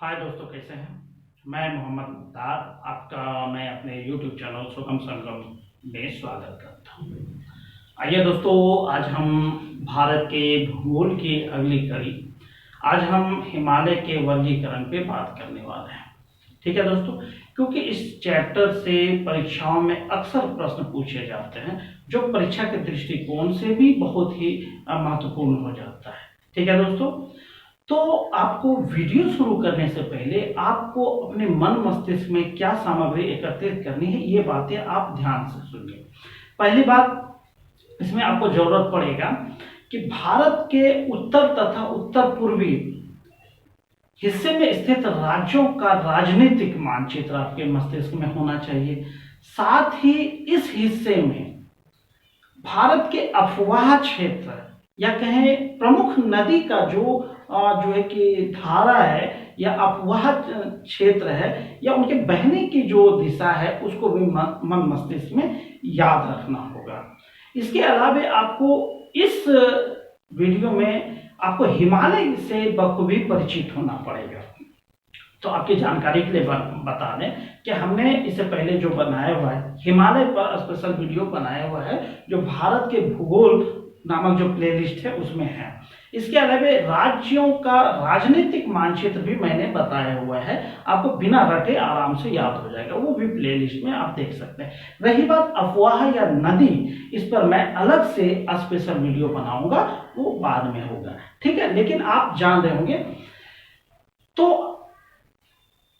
हाय दोस्तों, कैसे हैं। मैं मोहम्मद मुख्तार आपका मैं अपने YouTube चैनल सुगम संगम में स्वागत करता हूं। आइए दोस्तों, आज हम भारत के भूगोल की अगली कड़ी, आज हम हिमालय के वर्गीकरण पे बात करने वाले हैं। ठीक है दोस्तों, क्योंकि इस चैप्टर से परीक्षाओं में अक्सर प्रश्न पूछे जाते हैं जो परीक्षा के दृष्टिकोण से भी बहुत ही महत्वपूर्ण हो जाता है। ठीक है दोस्तों, तो आपको वीडियो शुरू करने से पहले आपको अपने मन मस्तिष्क में क्या सामग्री एकत्रित करनी है, ये बातें आप ध्यान से सुनिए। पहली बात, इसमें आपको जरूरत पड़ेगा कि भारत के उत्तर तथा उत्तर पूर्वी हिस्से में स्थित राज्यों का राजनीतिक मानचित्र आपके मस्तिष्क में होना चाहिए। साथ ही इस हिस्से में भारत के अफवाह क्षेत्र या कहें प्रमुख नदी का जो है कि धारा है या अफवाह क्षेत्र है या उनके बहने की जो दिशा है, उसको भी मन मस्तिष्क में याद रखना होगा। इसके अलावा आपको इस वीडियो में आपको हिमालय से बखूबी परिचित होना पड़ेगा। तो आपकी जानकारी के लिए बता दें कि हमने इससे पहले जो बनाया हुआ है हिमालय पर स्पेशल वीडियो बनाया हुआ है, जो भारत के भूगोल नामक जो प्लेलिस्ट है उसमें है। इसके अलावा राज्यों का राजनीतिक मानचित्र भी मैंने बताया हुआ है, आपको बिना रटे आराम से याद हो जाएगा, वो भी प्लेलिस्ट में आप देख सकते हैं। रही बात अफवाह या नदी, इस पर मैं अलग से स्पेशल वीडियो बनाऊंगा, वो बाद में होगा। ठीक है, लेकिन आप जान रहे होंगे। तो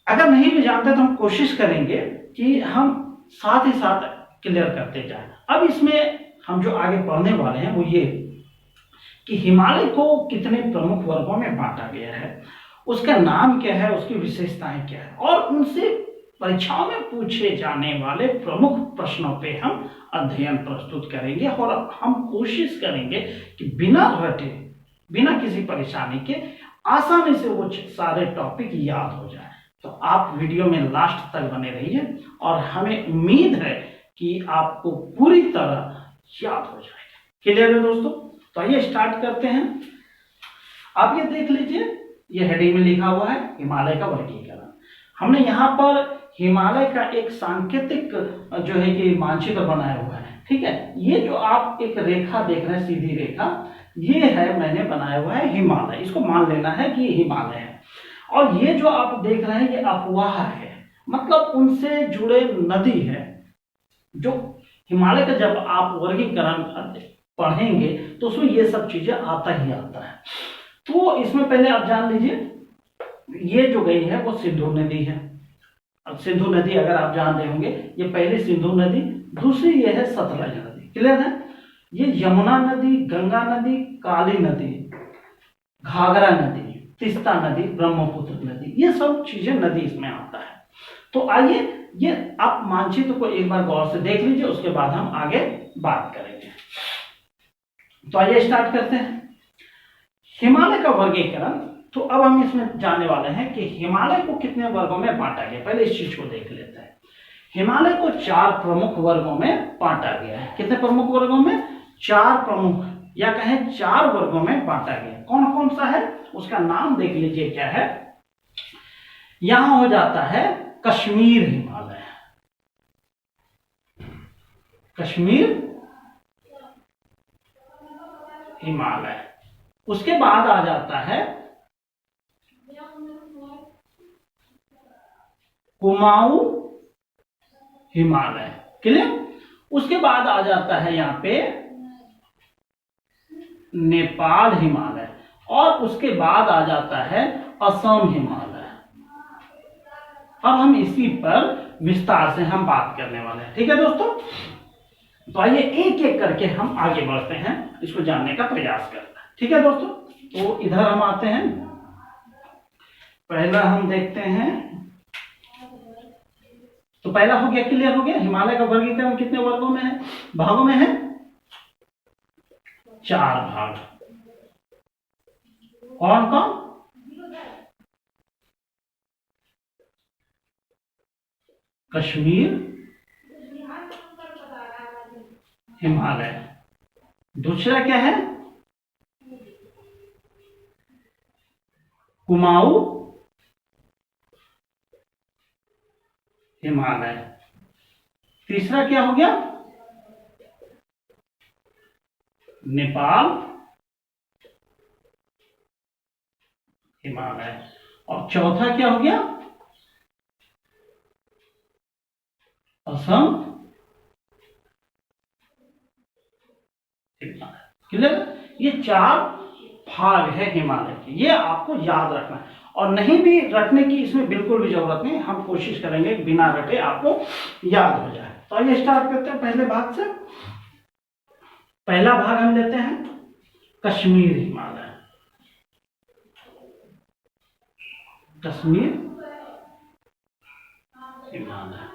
अगर नहीं भी जानते तो हम कोशिश करेंगे कि हम साथ ही साथ क्लियर करते जाएं। अब इसमें हम जो आगे पढ़ने वाले हैं वो ये कि हिमालय को कितने प्रमुख वर्गों में बांटा गया है, उसका नाम क्या है, उसकी विशेषताएं क्या है, और उनसे परीक्षाओं में पूछे जाने वाले प्रमुख प्रश्नों पे हम अध्ययन प्रस्तुत करेंगे और हम कोशिश करेंगे कि बिना रटे, बिना किसी परेशानी के आसानी से वो सारे टॉपिक याद हो जाए। तो आप वीडियो में लास्ट तक बने रहिए और हमें उम्मीद है कि आपको पूरी तरह याद हो जाएगा। क्लियर है दोस्तों? तो आइए स्टार्ट करते हैं। आप ये देख लीजिए, ये हेडिंग में लिखा हुआ है हिमालय का वर्गीकरण। हमने यहाँ पर हिमालय का एक सांकेतिक जो है कि मानचित्र बनाया हुआ है। ठीक है, ये जो आप एक रेखा देख रहे हैं, सीधी रेखा, ये है मैंने बनाया हुआ है हिमालय। इसको मान लेना है कि हिमालय है। और ये जो आप देख रहे हैं ये अफवाह है, मतलब उनसे जुड़े नदी है। जो हिमालय का जब आप वर्गीकरण पढ़ेंगे तो उसमें ये सब चीजें आता ही आता है। तो इसमें पहले आप जान लीजिए, ये जो गई है वो सिंधु नदी है। अब सिंधु नदी अगर आप जान रहे होंगे, ये पहली सिंधु नदी, दूसरी ये है सतलज नदी। क्लियर है? ये यमुना नदी, गंगा नदी, काली नदी, घाघरा नदी, तीस्ता नदी, ब्रह्मपुत्र नदी, ये सब चीजें नदी इसमें आता है। तो आइए ये आप मानचित्र को एक बार गौर से देख लीजिए, उसके बाद हम आगे बात करेंगे। तो आइए स्टार्ट करते हैं हिमालय का वर्गीकरण। तो अब हम इसमें जानने वाले हैं कि हिमालय को कितने वर्गों में बांटा गया। पहले इस चीज को देख लेते हैं। हिमालय को 4 प्रमुख वर्गों में बांटा गया है। कितने प्रमुख वर्गों में? 4 प्रमुख, या कहें 4 वर्गों में बांटा गया। कौन कौन सा है उसका नाम देख लीजिए क्या है। यहां हो जाता है कश्मीर हिमालय, कश्मीर हिमालय। उसके बाद आ जाता है कुमाऊं हिमालय। क्लियर? उसके बाद आ जाता है यहां पे नेपाल हिमालय, और उसके बाद आ जाता है असम हिमालय। अब हम इसी पर विस्तार से हम बात करने वाले हैं। ठीक है दोस्तों, तो आइए एक एक करके हम आगे बढ़ते हैं, इसको जानने का प्रयास करते हैं। ठीक है दोस्तों, तो इधर हम आते हैं। पहला हम देखते हैं, तो पहला हो गया, क्लियर हो गया। हिमालय का वर्गीकरण कितने वर्गों में है, भागों में है? 4 भाग। कौन कौन? कश्मीर हिमालय। दूसरा क्या है? कुमाऊं हिमालय। तीसरा क्या हो गया? नेपाल हिमालय। और चौथा क्या हो गया? असम हिमालय। क्लियर? ये 4 भाग है हिमालय के, ये आपको याद रखना है और नहीं भी रखने की इसमें बिल्कुल भी जरूरत नहीं। हम कोशिश करेंगे बिना रटे आपको याद हो जाए। तो आइए स्टार्ट करते हैं पहले भाग से। पहला भाग हम लेते हैं कश्मीर हिमालय। कश्मीर हिमालय।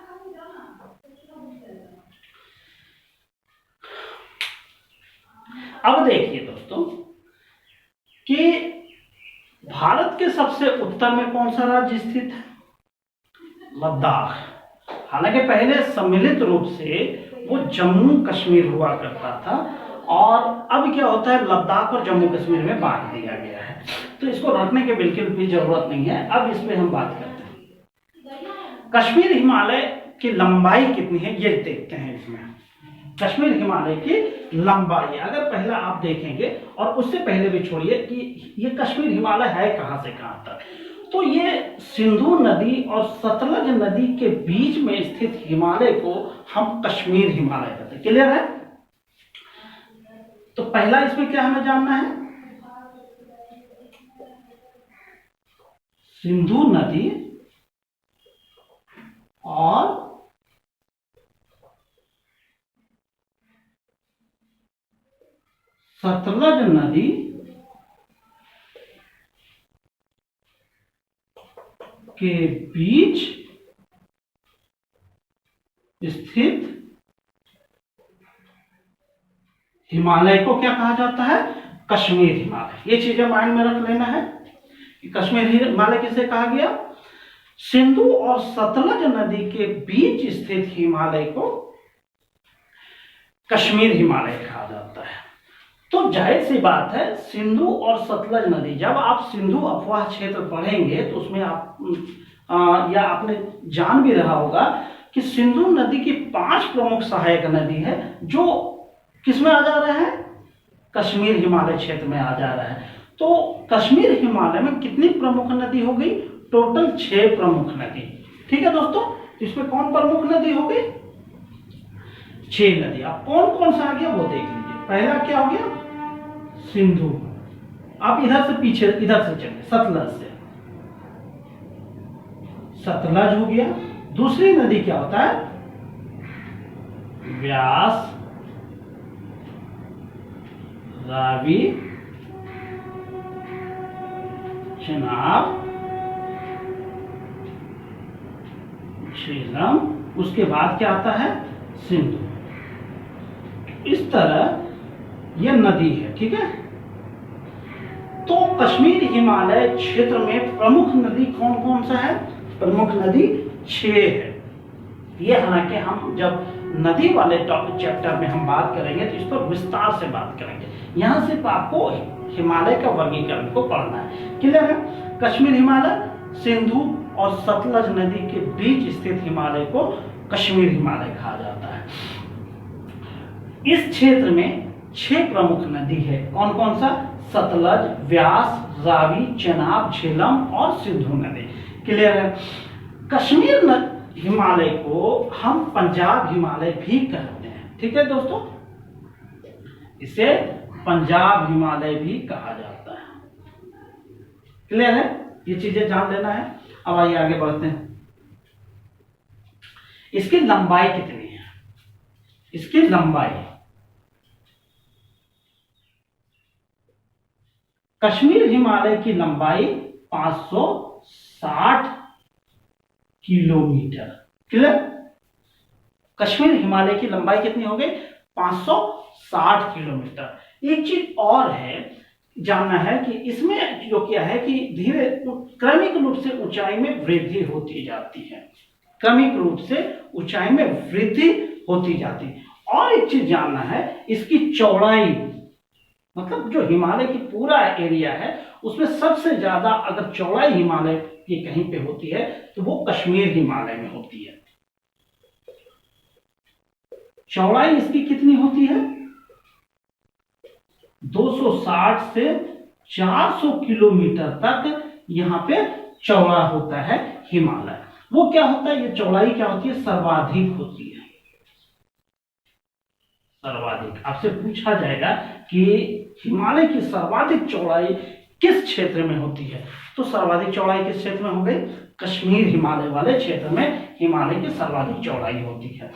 अब देखिए दोस्तों कि भारत के सबसे उत्तर में कौन सा राज्य स्थित है? लद्दाख। हालांकि पहले सम्मिलित रूप से वो जम्मू कश्मीर हुआ करता था और अब क्या होता है, लद्दाख और जम्मू कश्मीर में बांट दिया गया है। तो इसको रखने की बिल्कुल भी जरूरत नहीं है। अब इसमें हम बात करते हैं कश्मीर हिमालय की लंबाई कितनी है, ये देखते हैं। इसमें कश्मीर हिमालय की लंबाई अगर पहला आप देखेंगे, और उससे पहले भी छोड़िए कि ये कश्मीर हिमालय है कहां से कहां तक, तो ये सिंधु नदी और सतलज नदी के बीच में स्थित हिमालय को हम कश्मीर हिमालय कहते हैं। क्लियर है? तो पहला इसमें क्या हमें जानना है? सिंधु नदी और सतलज नदी के बीच स्थित हिमालय को क्या कहा जाता है? कश्मीर हिमालय। ये चीजें माइंड में रख लेना है कि कश्मीर हिमालय किसे कहा गया? सिंधु और सतलज नदी के बीच स्थित हिमालय को कश्मीर हिमालय कहा जाता है। तो जाहिर सी बात है, सिंधु और सतलज नदी, जब आप सिंधु अफवाह क्षेत्र पढ़ेंगे तो उसमें आप या आपने जान भी रहा होगा कि सिंधु नदी की 5 प्रमुख सहायक नदी है जो किसमें आ जा रहे हैं? कश्मीर हिमालय क्षेत्र में आ जा रहा है। तो कश्मीर हिमालय में कितनी प्रमुख नदी हो गई? टोटल 6 प्रमुख नदी। ठीक है दोस्तों, इसमें कौन प्रमुख नदी हो गई? 6 नदी। अब कौन कौन सा आ गया वो देख लीजिए। पहला क्या हो गया? सिंधु। आप इधर से पीछे, इधर से चलिए, सतलज से। सतलज हो गया। दूसरी नदी क्या होता है? व्यास, रावी, चेनाब, झेलम। उसके बाद क्या आता है? सिंधु। इस तरह यह नदी है। ठीक है? तो कश्मीर हिमालय क्षेत्र में प्रमुख नदी कौन कौन सा है? प्रमुख नदी 6 है। ये हालांकि हम जब नदी वाले चैप्टर में हम बात करेंगे तो इस पर विस्तार से बात करेंगे। यहां सिर्फ आपको हिमालय का वर्गीकरण को पढ़ना है। क्लियर है? कश्मीर हिमालय, सिंधु और सतलज नदी के बीच स्थित हिमालय को कश्मीर हिमालय कहा जाता है। इस क्षेत्र में 6 प्रमुख नदी है। कौन कौन सा? सतलज, व्यास, रावी, चेनाब, झेलम और सिंधु नदी। क्लियर है? कश्मीर हिमालय को हम पंजाब हिमालय भी कहते हैं। ठीक है दोस्तों, इसे पंजाब हिमालय भी कहा जाता है। क्लियर है? ये चीजें जान लेना है। अब आइए आगे बढ़ते हैं। इसकी लंबाई कितनी है? इसकी लंबाई, कश्मीर हिमालय की लंबाई 560 किलोमीटर। क्लियर? कश्मीर हिमालय की लंबाई कितनी हो गई? 560 किलोमीटर। एक चीज और है, जानना है कि इसमें जो क्या है कि धीरे क्रमिक रूप से ऊंचाई में वृद्धि होती जाती है। क्रमिक रूप से ऊंचाई में वृद्धि होती जाती है। और एक चीज जानना है, इसकी चौड़ाई, मतलब जो हिमालय की पूरा एरिया है उसमें सबसे ज्यादा अगर चौड़ाई हिमालय की कहीं पे होती है तो वो कश्मीर हिमालय में होती है। चौड़ाई इसकी कितनी होती है? 260 से 400 किलोमीटर तक यहाँ पे चौड़ा होता है हिमालय। वो क्या होता है, ये चौड़ाई क्या होती है? सर्वाधिक होती है, सर्वाधिक। आपसे पूछा जाएगा कि हिमालय की सर्वाधिक चौड़ाई किस क्षेत्र में होती है, तो सर्वाधिक चौड़ाई किस क्षेत्र में हो गई? कश्मीर हिमालय वाले क्षेत्र में हिमालय की सर्वाधिक चौड़ाई होती है।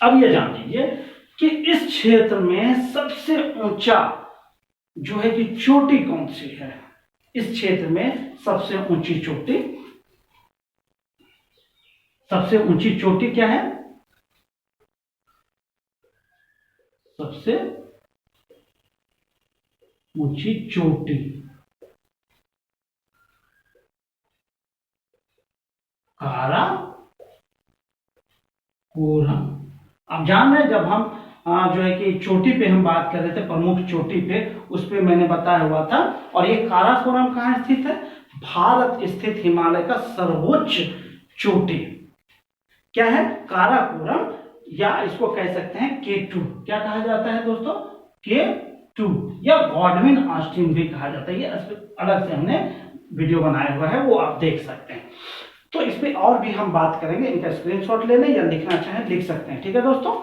अब ये जान लीजिए कि इस क्षेत्र में सबसे ऊंचा जो है कि चोटी कौन सी है? इस क्षेत्र में सबसे ऊंची चोटी क्या है? सबसे ऊंची चोटी काराकोरम। अब जान रहे हैं, जब हम जो है कि चोटी पे हम बात कर रहे थे, प्रमुख चोटी पे, उस पे मैंने बताया हुआ था। और ये काराकोरम कहाँ स्थित है? भारत स्थित हिमालय का सर्वोच्च चोटी क्या है? काराकोरम, या इसको कह सकते हैं K2। क्या कहा जाता है दोस्तों? K2, या गॉडविन ऑस्टिन भी कहा जाता है। ये अलग से हमने वीडियो बनाया हुआ है, वो आप देख सकते हैं। तो इस पे और भी हम बात करेंगे। इनका स्क्रीनशॉट ले लें या लिखना चाहें लिख सकते हैं, ठीक है दोस्तों।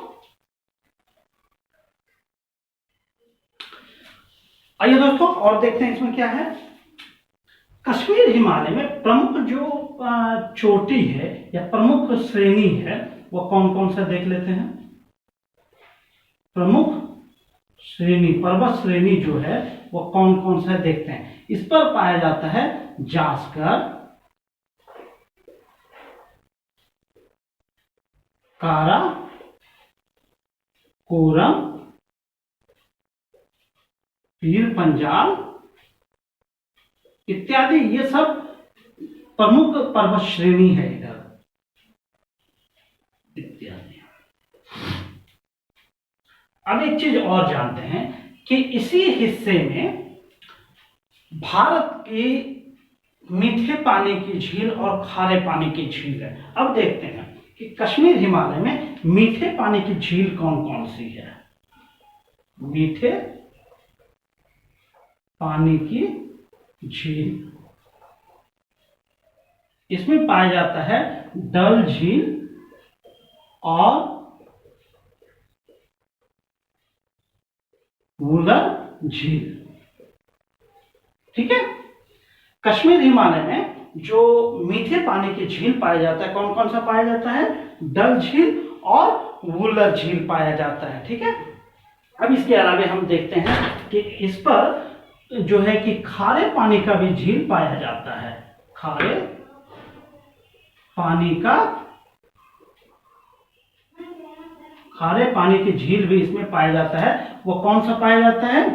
आइए दोस्तों और देखते हैं इसमें क्या है। कश्मीर हिमालय में प्रमुख जो चोटी है या प्रमुख श्रेणी है वो कौन कौन सा देख लेते हैं। प्रमुख श्रेणी, पर्वत श्रेणी जो है वो कौन कौन सा देखते हैं। इस पर पाया जाता है जास्कर, काराकोरम, पीर पंजाल इत्यादि। ये सब प्रमुख पर्वत श्रेणी है इधर इत्यादि। अब एक चीज और जानते हैं कि इसी हिस्से में भारत की मीठे पानी की झील और खारे पानी की झील है। अब देखते हैं कि कश्मीर हिमालय में मीठे पानी की झील कौन कौन सी है। मीठे पानी की झील, इसमें पाया जाता है डल झील और वुलर झील, ठीक है। कश्मीर हिमालय में जो मीठे पानी की झील पाया जाता है, कौन कौन सा पाया जाता है? डल झील और वुलर झील पाया जाता है, ठीक है। अब इसके अलावा हम देखते हैं कि इस पर जो है कि खारे पानी का भी झील पाया जाता है। खारे पानी की झील भी इसमें पाया जाता है। वो कौन सा पाया जाता है?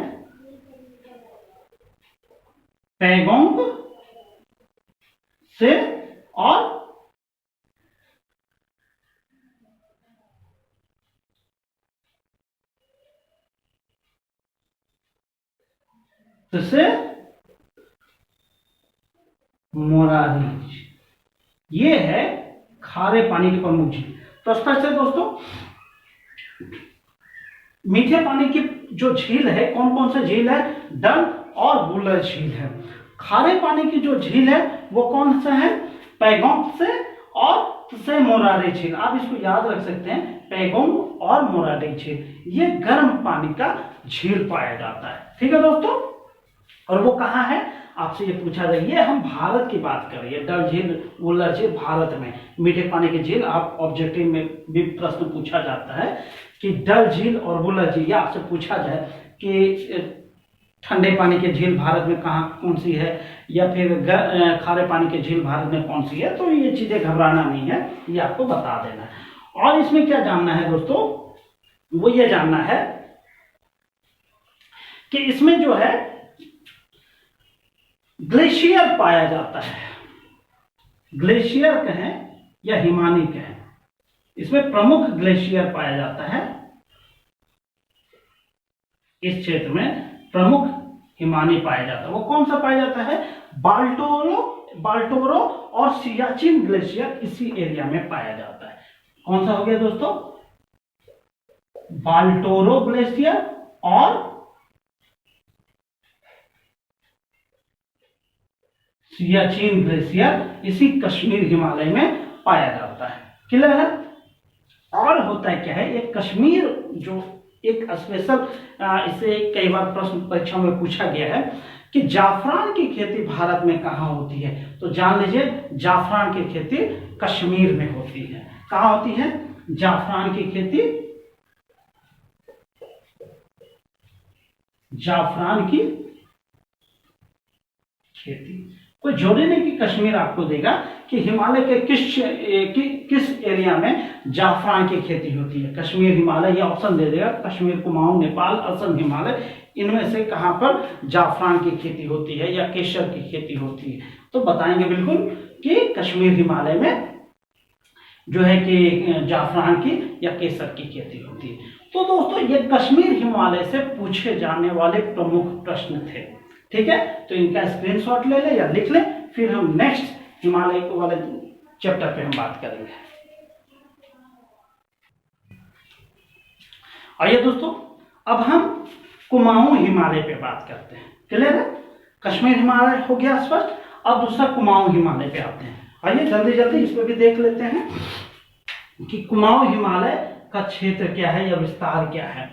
पैगोंग से और से मोरारी। ये है खारे पानी की प्रमुख झील। तो स्पष्ट है दोस्तों, मीठे पानी की जो झील है, कौन कौन सा झील है? डल और वुलर झील है। खारे पानी की जो झील है वो कौन सा है? पैगोंग से और से मोरारी झील। आप इसको याद रख सकते हैं, पैगोंग और मोरारी झील। ये गर्म पानी का झील पाया जाता है, ठीक है दोस्तों। और वो कहाँ है? आपसे ये पूछा जाए, ये हम भारत की बात कर रही है। डल झील, वुलर झील भारत में मीठे पानी की झील। आप ऑब्जेक्टिव में भी प्रश्न पूछा जाता है कि डल झील और वुलर झील, या आपसे पूछा जाए कि ठंडे पानी की झील भारत में कहाँ कौन सी है, या फिर खारे पानी की झील भारत में कौन सी है, तो ये चीजें घबराना नहीं है, ये आपको बता देना है। और इसमें क्या जानना है दोस्तों? वो ये जानना है कि इसमें जो है ग्लेशियर पाया जाता है। ग्लेशियर कहें या हिमानी कहें, इसमें प्रमुख ग्लेशियर पाया जाता है। इस क्षेत्र में प्रमुख हिमानी पाया जाता है। वो कौन सा पाया जाता है? बाल्टोरो और सियाचिन ग्लेशियर इसी एरिया में पाया जाता है। कौन सा हो गया दोस्तों? बाल्टोरो ग्लेशियर और सियाचिन ग्लेशियर इसी कश्मीर हिमालय में पाया जाता है। क्लियर है? और होता है क्या है, एक कश्मीर जो एक स्पेशल, इसे कई बार प्रश्न परीक्षा में पूछा गया है कि जाफरान की खेती भारत में कहाँ होती है, तो जान लीजिए जाफरान की खेती कश्मीर में होती है। कहाँ होती है? जाफरान की खेती, जाफरान की खेती। कोई जरूरी नहीं कि कश्मीर आपको देगा कि हिमालय के किस एरिया में जाफरान की खेती होती है। कश्मीर, हिमालय, ये ऑप्शन दे देगा, कश्मीर, कुमाऊं, नेपाल, असम, हिमालय, इनमें से कहां पर जाफरान की खेती होती है या केसर की खेती होती है, तो बताएंगे बिल्कुल कि कश्मीर हिमालय में जो है कि जाफरान की या केसर की खेती होती है। तो दोस्तों ये कश्मीर हिमालय से पूछे जाने वाले प्रमुख प्रश्न थे। ठीक है, तो इनका स्क्रीनशॉट ले ले या लिख ले, फिर हम नेक्स्ट हिमालय वाले चैप्टर पे हम बात करेंगे। आइए दोस्तों, अब हम कुमाऊं हिमालय पे बात करते हैं। क्लियर है? कश्मीर हिमालय हो गया स्पष्ट, अब दूसरा कुमाऊं हिमालय पे आते हैं। आइए जल्दी जल्दी इस पे भी देख लेते हैं कि कुमाऊं हिमालय का क्षेत्र क्या है या विस्तार क्या है।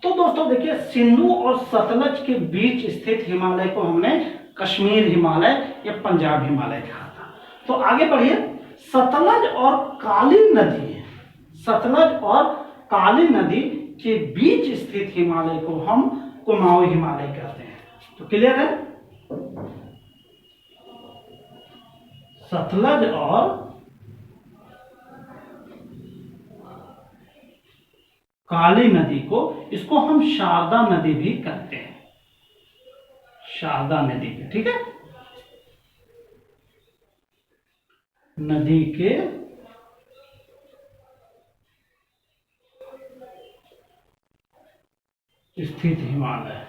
तो दोस्तों देखिए, सिंधु और सतलज के बीच स्थित हिमालय को हमने कश्मीर हिमालय या पंजाब हिमालय कहा था। तो आगे बढ़िए, सतलज और काली नदी, सतलज और काली नदी के बीच स्थित हिमालय को हम कुमाऊं हिमालय कहते हैं। तो क्लियर है? सतलज और काली नदी को, इसको हम शारदा नदी भी कहते हैं, शारदा नदी के, ठीक है, नदी के स्थित हिमालय।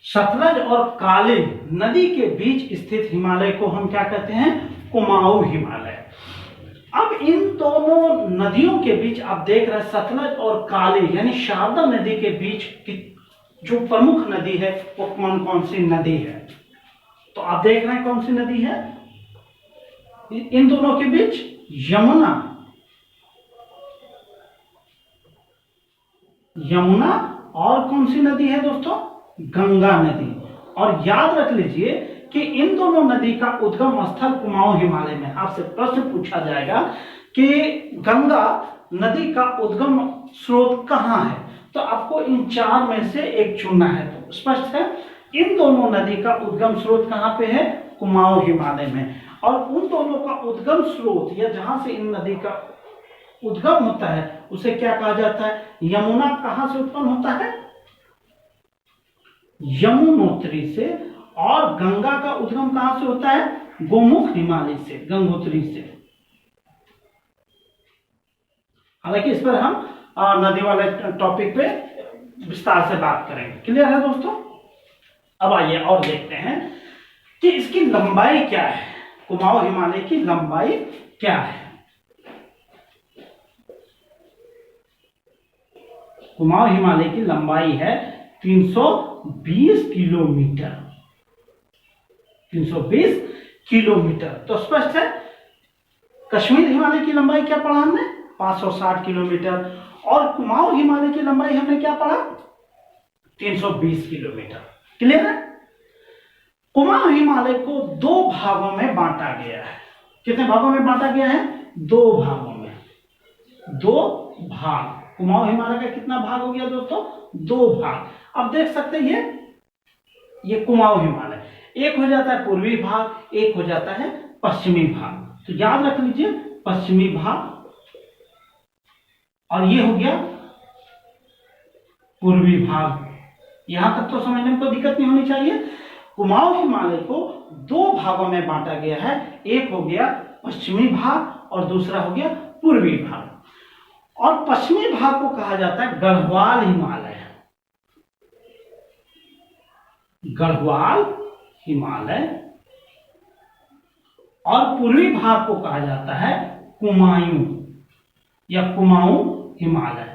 सतलज और काली नदी के बीच स्थित हिमालय को हम क्या कहते हैं? कुमाऊं हिमालय। अब इन दोनों नदियों के बीच आप देख रहे हैं, सतलज और काली यानी शारदा नदी के बीच की जो प्रमुख नदी है वो कौन कौन सी नदी है? तो आप देख रहे हैं कौन सी नदी है इन दोनों के बीच? यमुना, यमुना, और कौन सी नदी है दोस्तों? गंगा नदी। और याद रख लीजिए कि इन दोनों नदी का उद्गम स्थल कुमाऊं हिमालय में। आपसे प्रश्न पूछा जाएगा कि गंगा नदी का उद्गम स्रोत कहाँ है, तो आपको इन चार में से एक चुनना है। तो स्पष्ट है, इन दोनों नदी का उद्गम स्रोत कहाँ पे है? कुमाऊं हिमालय में। और उन दोनों का उद्गम स्रोत या जहां से इन नदी का उद्गम होता है उसे क्या कहा जाता है? यमुना कहां से उत्पन्न होता है? यमुनोत्री से। और गंगा का उद्गम कहां से होता है? गोमुख हिमालय से, गंगोत्री से। हालांकि इस पर हम नदी वाले टॉपिक पे विस्तार से बात करेंगे। क्लियर है दोस्तों? अब आइए और देखते हैं कि इसकी लंबाई क्या है, कुमाऊं हिमालय की लंबाई क्या है। कुमाऊं हिमालय की लंबाई है 320 किलोमीटर, 320 किलोमीटर। तो स्पष्ट है, कश्मीर हिमालय की लंबाई क्या पढ़ा हमने? 560 किलोमीटर। और कुमाऊं हिमालय की लंबाई हमने क्या पढ़ा? 320 किलोमीटर। क्लियर है? कुमाऊं हिमालय को दो भागों में बांटा गया है। कितने भागों में बांटा गया है? दो भागों में, दो भाग। कुमाऊं हिमालय का कितना भाग हो गया दोस्तों? दो भाग। अब देख सकते हैं ये कुमाऊं हिमालय, एक हो जाता है पूर्वी भाग, एक हो जाता है पश्चिमी भाग। तो याद रख लीजिए, पश्चिमी भाग, और ये हो गया पूर्वी भाग। यहां तक तो समझने में कोई दिक्कत नहीं होनी चाहिए। कुमाऊं हिमालय को दो भागों में बांटा गया है, एक हो गया पश्चिमी भाग और दूसरा हो गया पूर्वी भाग। और पश्चिमी भाग को कहा जाता है गढ़वाल हिमालय, गढ़वाल हिमालय। और पूर्वी भाग को कहा जाता है कुमायूं, या कुमाऊं हिमालय।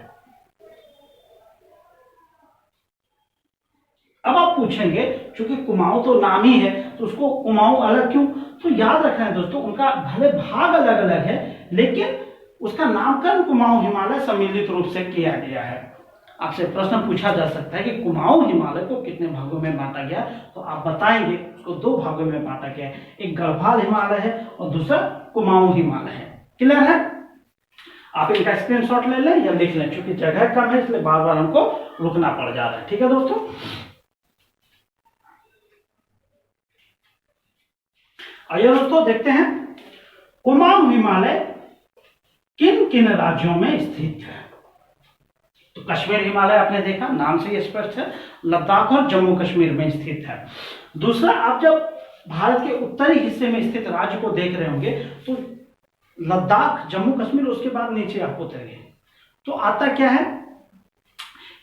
अब आप पूछेंगे क्योंकि कुमाऊं तो नाम ही है तो उसको कुमाऊं अलग क्यों, तो याद रखना है दोस्तों, उनका भले भाग अलग अलग है लेकिन उसका नामकरण कुमाऊं हिमालय सम्मिलित रूप से किया गया है। आपसे प्रश्न पूछा जा सकता है कि कुमाऊं हिमालय को कितने भागों में बांटा गया, तो आप बताएंगे उसको दो भागों में बांटा गया है, एक गढ़वाल हिमालय है और दूसरा कुमाऊं हिमालय है। क्लियर है? आप इनका स्क्रीनशॉट ले लें या लिख लें, क्योंकि जगह कम है इसलिए बार बार हमको रुकना पड़ जा रहा है। ठीक है दोस्तों, आइए दोस्तों देखते हैं कुमाऊं हिमालय किन किन राज्यों में स्थित है। तो कश्मीर हिमालय आपने देखा, नाम से ही स्पष्ट है, लद्दाख और जम्मू कश्मीर में स्थित है। दूसरा, आप जब भारत के उत्तरी हिस्से में स्थित राज्य को देख रहे होंगे तो लद्दाख, जम्मू कश्मीर, उसके बाद नीचे आप उतरिए तो आता क्या है,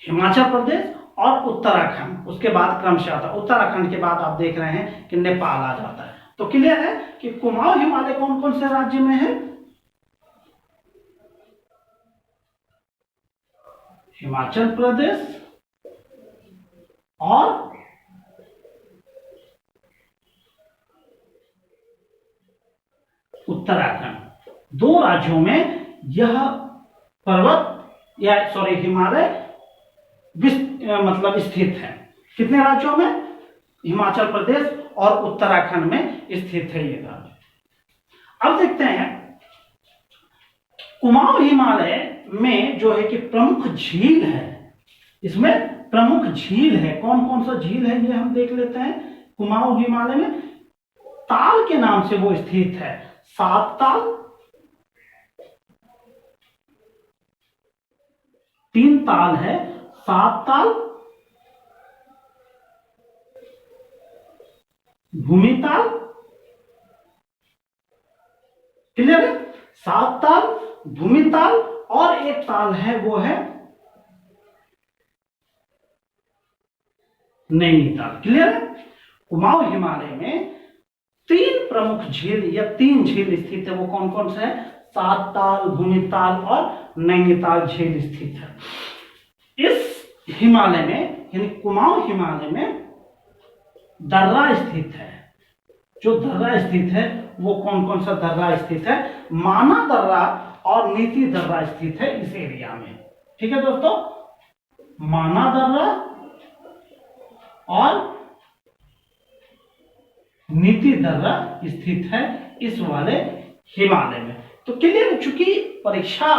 हिमाचल प्रदेश और उत्तराखंड, उसके बाद क्रमशः आता है। उत्तराखंड के बाद आप देख रहे हैं कि नेपाल आ जाता है। तो क्लियर है कि कुमाऊं हिमालय कौन कौन से राज्य में है, हिमाचल प्रदेश और उत्तराखंड, दो राज्यों में यह पर्वत या हिमालय मतलब स्थित है। कितने राज्यों में, हिमाचल प्रदेश और उत्तराखंड में स्थित है ये राज्य। अब देखते हैं कुमाऊं हिमालय में जो है कि प्रमुख झील है, इसमें प्रमुख झील है, कौन कौन सा झील है ये हम देख लेते हैं। कुमाऊं हिमालय में ताल के नाम से वो स्थित है, 7 ताल, 3 ताल है, 7 ताल, भूमिताल। क्लियर है? 7 ताल, भूमिताल और एक ताल है वो है नैनीताल। क्लियर है? कुमाऊं हिमालय में 3 प्रमुख झील या 3 झील स्थित है, वो कौन कौन से है, 7 ताल, भूमिताल और नैनीताल झील स्थित है। इस हिमालय में यानी कुमाऊं हिमालय में दर्रा स्थित है। जो दर्रा स्थित है वो कौन कौन सा दर्रा स्थित है, माना दर्रा और नीति दर्रा स्थित है इस एरिया में। ठीक है दोस्तों, माना दर्रा और नीति दर्रा स्थित है इस वाले हिमालय में। तो क्लियर, चूंकि परीक्षा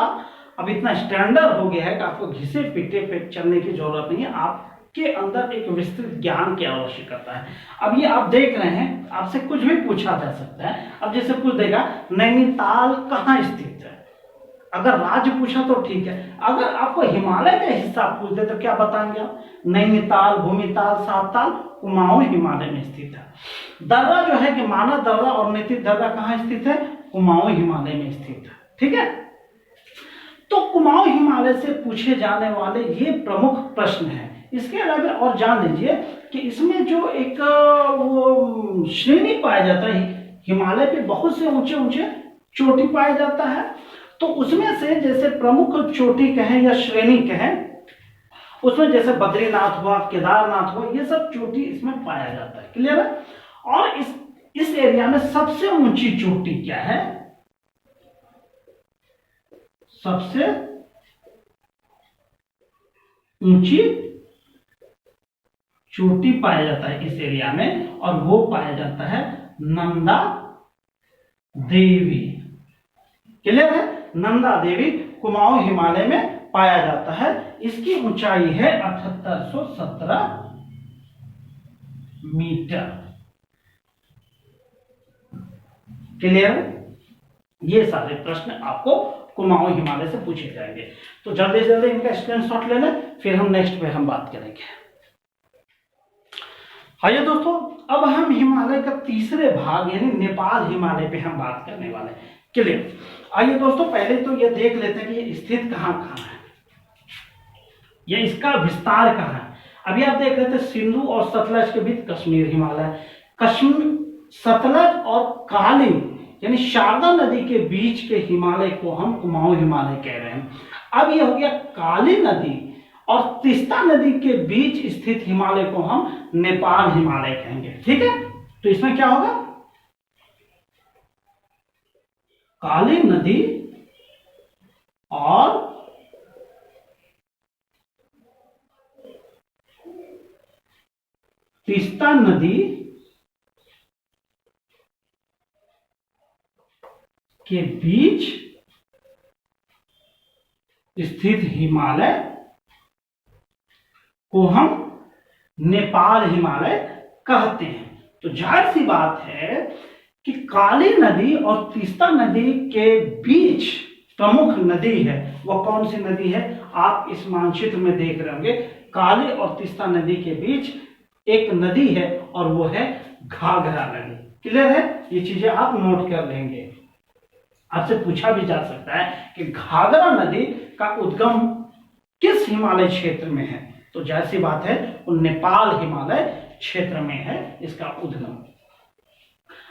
अब इतना स्टैंडर्ड हो गया है कि आपको घिसे पिटे पे चलने की जरूरत नहीं है, आपके अंदर एक विस्तृत ज्ञान की आवश्यकता है। अब ये आप देख रहे हैं, आपसे कुछ भी पूछा जा सकता है। अब जैसे पूछ देगा नैनीताल कहाँ स्थित है, अगर राज्य पूछा तो ठीक है, अगर आपको हिमालय का हिस्सा पूछ दे तो क्या बताएंगे आप, नैनीताल, भूमिताल, 7 ताल कुमाऊं हिमालय में स्थित है। दर्रा जो है कि माना दर्रा और नीति दर्रा कहाँ स्थित है, कुमाऊं हिमालय में स्थित है। ठीक है, तो कुमाऊं हिमालय से पूछे जाने वाले ये प्रमुख प्रश्न हैं। इसके अलावा और जान लीजिए कि इसमें जो एक वो श्रेणी पाया जाता है, हिमालय पे बहुत से ऊंचे ऊंचे चोटी पाया जाता है, तो उसमें से जैसे प्रमुख चोटी कहें या श्रेणी कहें, उसमें जैसे बद्रीनाथ हुआ, केदारनाथ हुआ, ये सब चोटी इसमें पाया जाता है। क्लियर है? और इस एरिया में सबसे ऊंची चोटी क्या है, सबसे ऊंची चोटी पाया जाता है इस एरिया में, और वो पाया जाता है नंदा देवी। क्लियर है? नंदा देवी कुमाऊं हिमालय में पाया जाता है। इसकी ऊंचाई है 7817 मीटर। क्लियर? ये सारे प्रश्न आपको कुमाऊं हिमालय से पूछे जाएंगे, तो जल्दी से जल्दी इनका स्क्रीनशॉट ले लें, फिर हम नेक्स्ट पे हम बात करेंगे। आइए दोस्तों, अब हम हिमालय का तीसरे भाग यानी नेपाल हिमालय पे हम बात करने वाले हैं। क्लियर? आइए दोस्तों, पहले तो ये देख लेते हैं कि ये स्थित कहाँ कहाँ है, ये इसका विस्तार कहाँ है। अभी आप देख रहे थे सिंधु और सतलज के बीच कश्मीर हिमालय, कश्मीर, सतलज और कालीन यानी शारदा नदी के बीच के हिमालय को हम कुमाऊं हिमालय कह रहे हैं। अब ये हो गया काली नदी और तीस्ता नदी के बीच स्थित हिमालय को हम नेपाल हिमालय कहेंगे। ठीक है, तो इसमें क्या होगा, काली नदी और तीस्ता नदी के बीच स्थित हिमालय को हम नेपाल हिमालय कहते हैं। तो जाहिर सी बात है कि काली नदी और तीस्ता नदी के बीच प्रमुख नदी है, वह कौन सी नदी है, आप इस मानचित्र में देख रहे होंगे। काली और तीस्ता नदी के बीच एक नदी है और वो है घाघरा नदी। क्लियर है, ये चीजें आप नोट कर लेंगे। आपसे पूछा भी जा सकता है कि घाघरा नदी का उद्गम किस हिमालय क्षेत्र में है, तो जाहिर सी बात है वो नेपाल हिमालय क्षेत्र में है इसका उद्गम।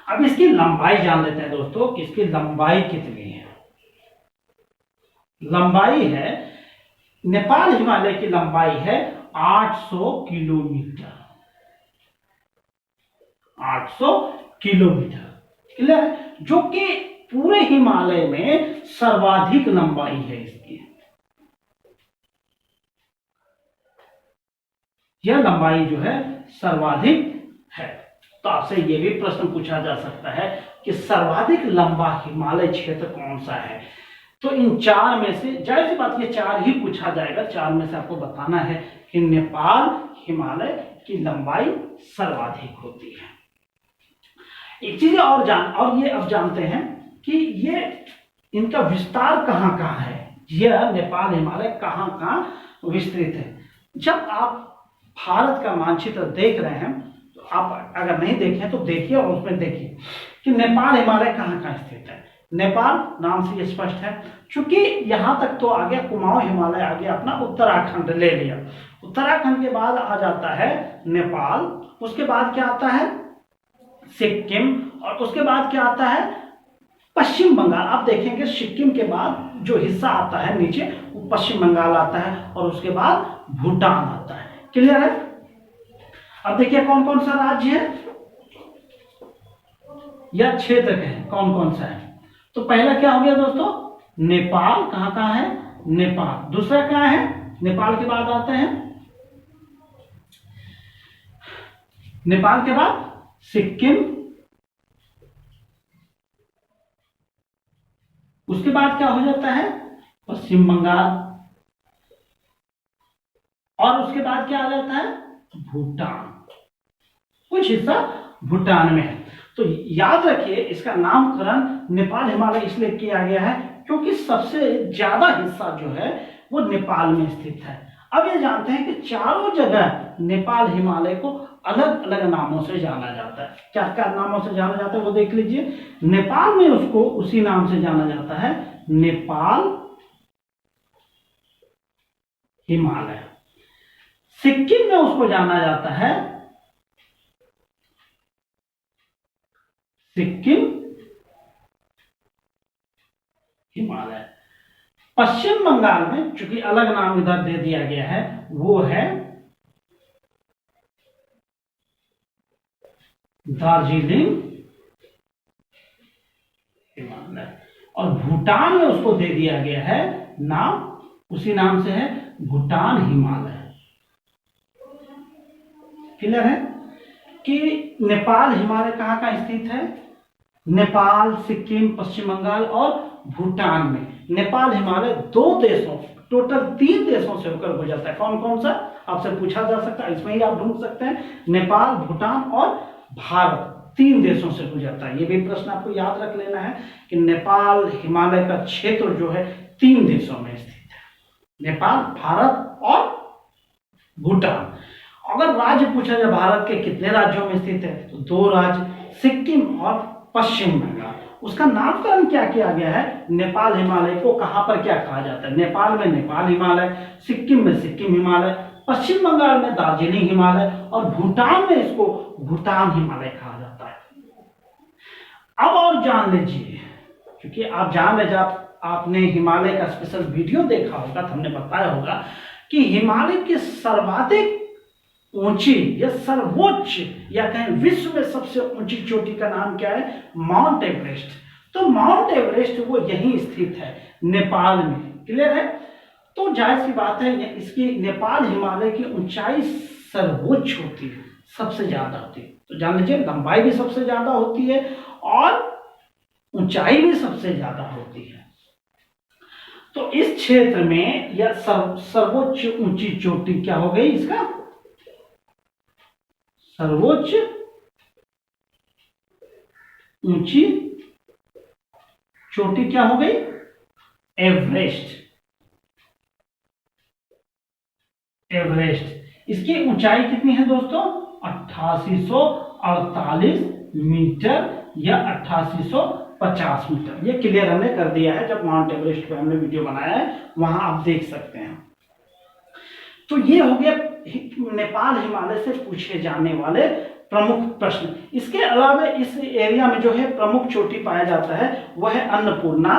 अब इसकी लंबाई जान लेते हैं दोस्तों कि इसकी लंबाई कितनी है। लंबाई है, नेपाल हिमालय की लंबाई है 800 किलोमीटर। 800 किलोमीटर, क्लियर है, जो कि पूरे हिमालय में सर्वाधिक लंबाई है इसकी। यह लंबाई जो है सर्वाधिक है। तो आपसे यह भी प्रश्न पूछा जा सकता है कि सर्वाधिक लंबा हिमालय क्षेत्र कौन सा है। तो इन चार में से जाहिर सी बात ये चार ही पूछा जाएगा। चार में से आपको बताना है कि नेपाल हिमालय की लंबाई सर्वाधिक होती है। एक चीज और ये अब जानते हैं कि ये इनका विस्तार कहां कहां है, यह नेपाल हिमालय कहां कहां विस्तृत है। जब आप भारत का मानचित्र देख रहे हैं तो आप अगर नहीं देखें तो देखिए और उसमें देखिए कि नेपाल हिमालय कहां कहां स्थित है। नेपाल नाम से ये स्पष्ट है, चूंकि यहां तक तो आ गया कुमाऊं हिमालय, आ गया अपना उत्तराखंड ले लिया। उत्तराखंड के बाद आ जाता है नेपाल, उसके बाद क्या आता है सिक्किम, और उसके बाद क्या आता है पश्चिम बंगाल। आप देखेंगे सिक्किम के बाद जो हिस्सा आता है नीचे वो पश्चिम बंगाल आता है और उसके बाद भूटान आता है। क्लियर है। अब देखिए कौन कौन सा राज्य है या क्षेत्र है, कौन कौन सा है। तो पहला क्या हो गया दोस्तों, नेपाल कहां कहां है, नेपाल। दूसरा क्या है, नेपाल के बाद आते हैं, नेपाल के बाद सिक्किम, उसके बाद क्या हो जाता है पश्चिम बंगाल, और उसके बाद क्या आ जाता है भूटान। कुछ हिस्सा भूटान में है। तो याद रखिए इसका नामकरण नेपाल हिमालय इसलिए किया गया है क्योंकि सबसे ज्यादा हिस्सा जो है वो नेपाल में स्थित है। अब ये जानते हैं कि चारों जगह नेपाल हिमालय को अलग अलग नामों से जाना जाता है। क्या क्या नामों से जाना जाता है वो देख लीजिए। नेपाल में उसको उसी नाम से जाना जाता है, नेपाल हिमालय। सिक्किम में उसको जाना जाता है सिक्किम हिमालय। पश्चिम बंगाल में चूंकि अलग नाम इधर दे दिया गया है वो है दार्जिलिंग हिमालय, और भूटान में उसको दे दिया गया है नाम, उसी नाम से है भूटान हिमालय। क्लियर है कि नेपाल हिमालय कहां कहां स्थित है, नेपाल, सिक्किम, पश्चिम बंगाल और भूटान में। नेपाल हिमालय दो देशों, टोटल 3 देशों से होकर गुजरता है। कौन कौन सा आपसे पूछा जा सकता है, इसमें ही आप ढूंढ सकते हैं। नेपाल, भूटान और भारत, 3 देशों से गुजरता है। ये भी प्रश्न आपको याद रख लेना है कि नेपाल हिमालय का क्षेत्र जो है 3 देशों में स्थित है, नेपाल, भारत और भूटान। अगर राज्य पूछा जाए भारत के कितने राज्यों में स्थित है तो 2 राज्य, सिक्किम और पश्चिम बंगाल। उसका नामकरण क्या किया गया है, नेपाल हिमालय को कहां पर क्या कहा जाता है, नेपाल में नेपाल हिमालय, सिक्किम में सिक्किम हिमालय, पश्चिम बंगाल में दार्जिलिंग हिमालय और भूटान में इसको भूटान हिमालय कहा जाता है। अब और जान लीजिए, क्योंकि आप जान रहे, जब आपने हिमालय का स्पेशल वीडियो देखा होगा तो हमने बताया होगा कि हिमालय की सर्वाधिक ऊंची या सर्वोच्च या कहें विश्व में सबसे ऊंची चोटी का नाम क्या है? Mount Everest. तो माउंट एवरेस्ट वो यहीं स्थित है, नेपाल में। क्लियर है? तो जाहिर सी बात है, इसकी नेपाल हिमालय की ऊंचाई सर्वोच्च होती है, सबसे ज्यादा होती है। तो जान लीजिए, लंबाई भी सबसे ज्यादा होती है और ऊंचाई भी सबसे ज्यादा होती है। तो इस क्षेत्र में या सर्वोच्च ऊंची चोटी क्या हो गई? इसका सर्वोच्च ऊंची चोटी क्या हो गई? एवरेस्ट। एवरेस्ट। इसकी ऊंचाई कितनी है दोस्तों? 8848 मीटर या 8850 मीटर। ये क्लियर हमने कर दिया है, जब माउंट एवरेस्ट पे हमने वीडियो बनाया है, वहां आप देख सकते हैं। तो ये हो गया नेपाल हिमालय से पूछे जाने वाले प्रमुख प्रश्न। इसके अलावा इस एरिया में जो है प्रमुख चोटी पाया जाता है वह है अन्नपूर्णा,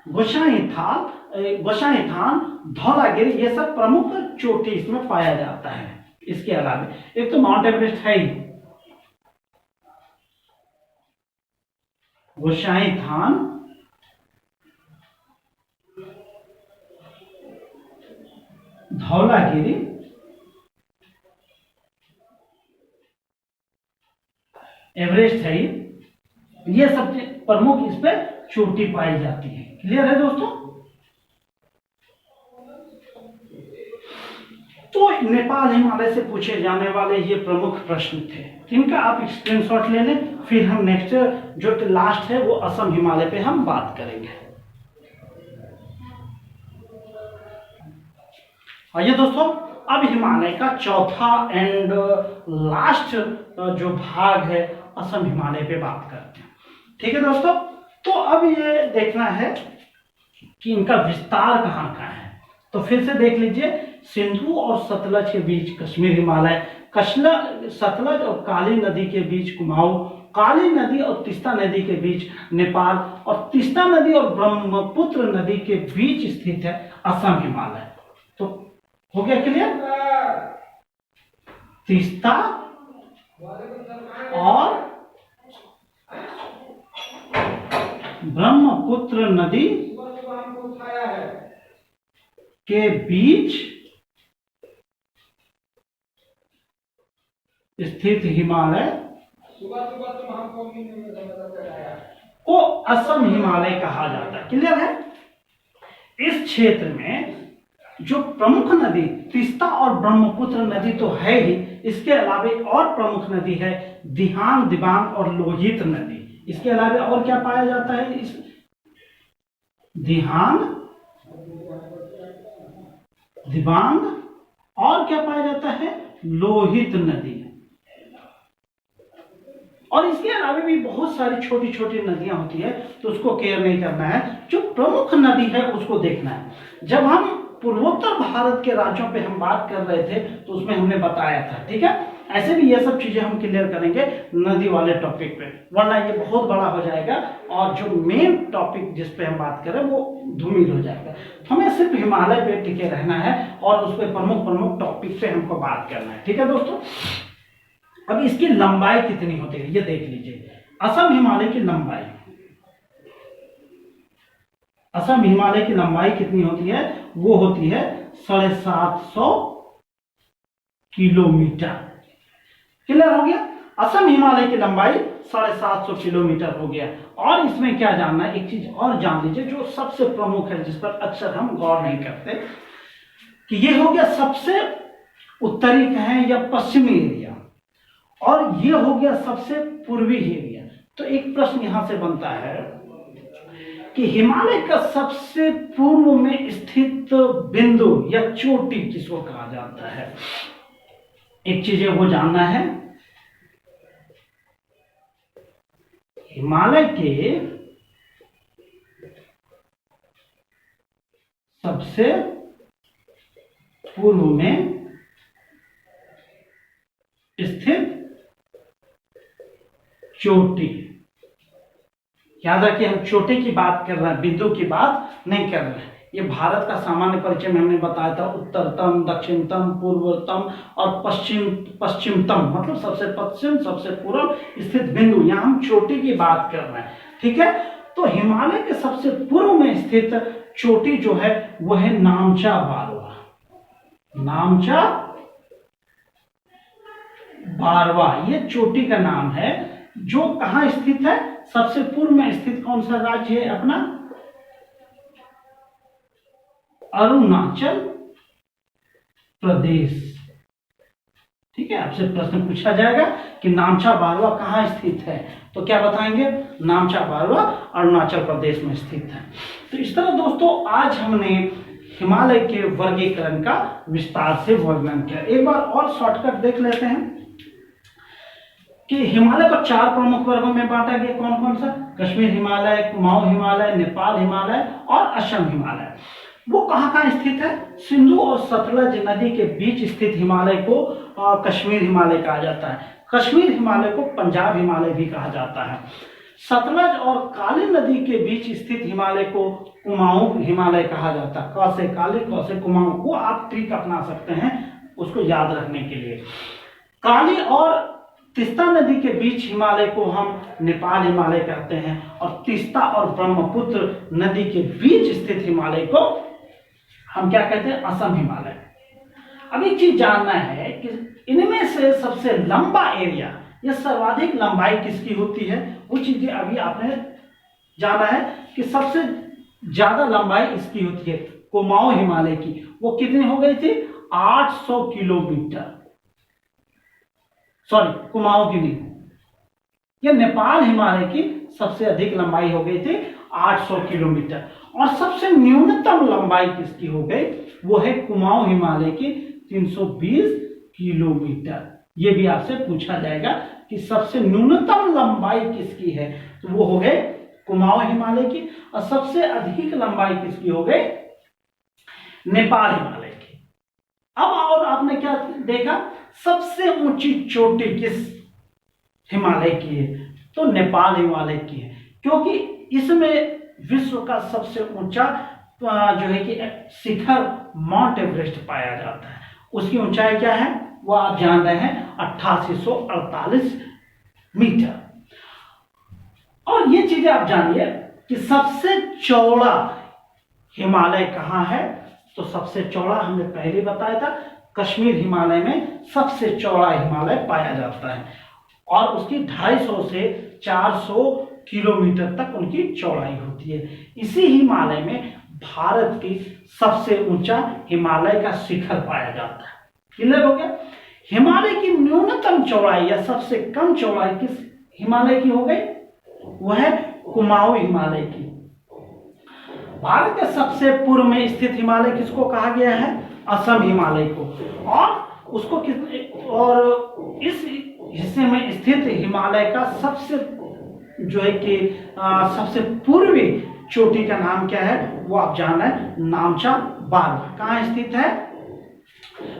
गोसाईथान, धौलागिरी, ये सब प्रमुख चोटी इसमें पाया जाता है। इसके अलावा एक तो माउंट एवरेस्ट है ही, गोसाईथान, धौलागिरी, एवरेस्ट है, ये सब प्रमुख इस पे चोटी पाई जाती है। क्लियर है दोस्तों? तो नेपाल हिमालय से पूछे जाने वाले ये प्रमुख प्रश्न थे, जिनका आप स्क्रीनशॉट ले लें। फिर हम नेक्स्ट जो लास्ट है वो असम हिमालय पे हम बात करेंगे। आइए दोस्तों, अब हिमालय का चौथा एंड लास्ट जो भाग है असम हिमालय पे बात करते हैं। ठीक है दोस्तों? तो अब ये देखना है कि इनका विस्तार कहाँ का है। तो फिर से देख लीजिए, सिंधु और सतलज के बीच कश्मीर हिमालय, सतलज और काली नदी के बीच कुमाऊं, काली नदी और तीस्ता नदी के बीच नेपाल, और तीस्ता नदी और ब्रह्मपुत्र नदी के बीच स्थित है असम हिमालय। तो हो गया क्लियर? तीस्ता और ब्रह्मपुत्र नदी के बीच स्थित हिमालय को असम हिमालय कहा जाता है। क्लियर है? इस क्षेत्र में जो प्रमुख नदी तीस्ता और ब्रह्मपुत्र नदी तो है ही, इसके अलावा और प्रमुख नदी है दिहांग, दिबांग और लोहित नदी। इसके अलावा और क्या पाया जाता है? इस दिहांग, दिबांग और क्या पाया जाता है? लोहित नदी। और इसके अलावा भी बहुत सारी छोटी छोटी नदियां होती है, तो उसको केयर नहीं करना है, जो प्रमुख नदी है उसको देखना है। जब हम पूर्वोत्तर भारत के राज्यों पे हम बात कर रहे थे तो उसमें हमने बताया था। ठीक है? ऐसे भी ये सब चीजें हम क्लियर करेंगे नदी वाले टॉपिक पे, वरना ये बहुत बड़ा हो जाएगा और जो मेन टॉपिक जिस पे हम बात करें वो धूमिल हो जाएगा। तो हमें सिर्फ हिमालय पे टिके रहना है और उस पर प्रमुख प्रमुख टॉपिक पे हमको बात करना है। ठीक है दोस्तों? अब इसकी लंबाई कितनी होती है ये देख लीजिए। असम हिमालय की लंबाई, असम हिमालय की लंबाई कितनी होती है? वो होती है 750 किलोमीटर। क्लियर हो गया? असम हिमालय की लंबाई 750 किलोमीटर हो गया। और इसमें क्या जानना है, एक चीज और जान लीजिए जो सबसे प्रमुख है, जिस पर अक्सर हम गौर नहीं करते, कि ये हो गया सबसे उत्तरी कहें या पश्चिमी एरिया, और ये हो गया सबसे पूर्वी एरिया। तो एक प्रश्न यहां से बनता है कि हिमालय का सबसे पूर्व में स्थित बिंदु या चोटी किसको कहा जाता है? एक चीज वो जानना है, हिमालय के सबसे पूर्व में स्थित चोटी। याद रखिए, हम चोटी की बात कर रहे हैं, बिंदु की बात नहीं कर रहे हैं। ये भारत का सामान्य परिचय में हमने बताया था, उत्तरतम, दक्षिणतम, पूर्वतम और पश्चिमतम, मतलब सबसे पश्चिम, सबसे पूर्व स्थित बिंदु। यहाँ हम चोटी की बात कर रहे हैं, ठीक है। तो हिमालय के सबसे पूर्व में स्थित चोटी जो है वो है नामचा बारवा। नामचा बारवा ये चोटी का नाम है, जो कहां स्थित है? सबसे पूर्व में स्थित कौन सा राज्य है अपना? अरुणाचल प्रदेश। ठीक है, आपसे प्रश्न पूछा जाएगा कि नामचा बारवा कहां स्थित है, तो क्या बताएंगे? नामचा बारवा अरुणाचल प्रदेश में स्थित है। तो इस तरह दोस्तों आज हमने हिमालय के वर्गीकरण का विस्तार से वर्णन किया। एक बार और शॉर्टकट देख लेते हैं कि हिमालय को 4 प्रमुख वर्गों में बांटा गया। कौन कौन सा? कश्मीर हिमालय, कुमाऊं हिमालय, नेपाल हिमालय और असम हिमालय। वो कहाँ कहाँ स्थित है? सिंधु और सतलज नदी के बीच स्थित हिमालय को कश्मीर हिमालय कहा जाता है। कश्मीर हिमालय को पंजाब हिमालय भी कहा जाता है। सतलज और काली नदी के बीच स्थित हिमालय को कुमाऊं हिमालय कहा जाता है। क से काली, क से कुमाऊं को आप ट्रिक अपना सकते हैं उसको याद रखने के लिए। काली और तीस्ता नदी के बीच हिमालय को हम नेपाल हिमालय कहते हैं, और तीस्ता और ब्रह्मपुत्र नदी के बीच स्थित हिमालय को हम क्या कहते हैं? असम हिमालय। अब एक चीज जानना है कि इनमें से सबसे लंबा एरिया या सर्वाधिक लंबाई किसकी होती है, वो चीजें अभी आपने जाना है कि सबसे ज्यादा लंबाई इसकी होती है कुमाऊं हिमालय की। वो कितनी हो गई थी? 800 किलोमीटर। सॉरी, कुमाऊं की नहीं, यह नेपाल हिमालय की सबसे अधिक लंबाई हो गई थी 800 किलोमीटर। और सबसे न्यूनतम लंबाई किसकी हो गई? वो है कुमाऊं हिमालय की 320 किलोमीटर। ये भी आपसे पूछा जाएगा कि सबसे न्यूनतम लंबाई किसकी है, तो वो हो गए कुमाऊं हिमालय की। और सबसे अधिक लंबाई किसकी हो गई? नेपाल हिमालय की। अब और आपने क्या देखा? सबसे ऊंची चोटी किस हिमालय की है? तो नेपाल हिमालय की है, क्योंकि इसमें विश्व का सबसे ऊंचा जो है कि शिखर माउंट एवरेस्ट पाया जाता है। उसकी ऊंचाई क्या है वो आप जान रहे हैं, 8848 मीटर। और ये चीजें आप जानिए कि सबसे चौड़ा हिमालय कहाँ है, तो सबसे चौड़ा हमने पहले बताया था कश्मीर हिमालय में सबसे चौड़ा हिमालय पाया जाता है, और उसकी 250 से 400 किलोमीटर तक उनकी चौड़ाई होती है। इसी हिमालय में भारत की सबसे ऊंचा हिमालय का शिखर पाया जाता है। क्लियर हो गया? हिमालय की न्यूनतम चौड़ाई या सबसे कम चौड़ाई किस हिमालय की हो गई? वह है कुमाऊं हिमालय की। भारत के सबसे पूर्व में स्थित हिमालय किसको कहा गया है? असम हिमालय को। और उसको और इस हिस्से में स्थित हिमालय का सबसे जो है कि सबसे पूर्वी चोटी का नाम क्या है वो आप जान रहे हैं, नामचा बारवा। कहाँ स्थित है?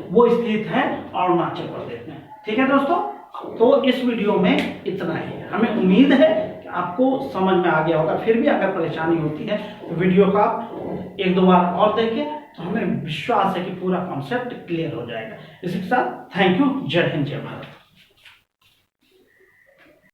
वो स्थित है अरुणाचल प्रदेश में। ठीक है दोस्तों, तो इस वीडियो में इतना ही। हमें उम्मीद है कि आपको समझ में आ गया होगा। फिर भी अगर परेशानी होती है तो वीडियो का आप 1-2 बार और देखें, तो हमें विश्वास है कि पूरा कॉन्सेप्ट क्लियर हो जाएगा। इसी के साथ थैंक यू। जय हिंद, जय भारत।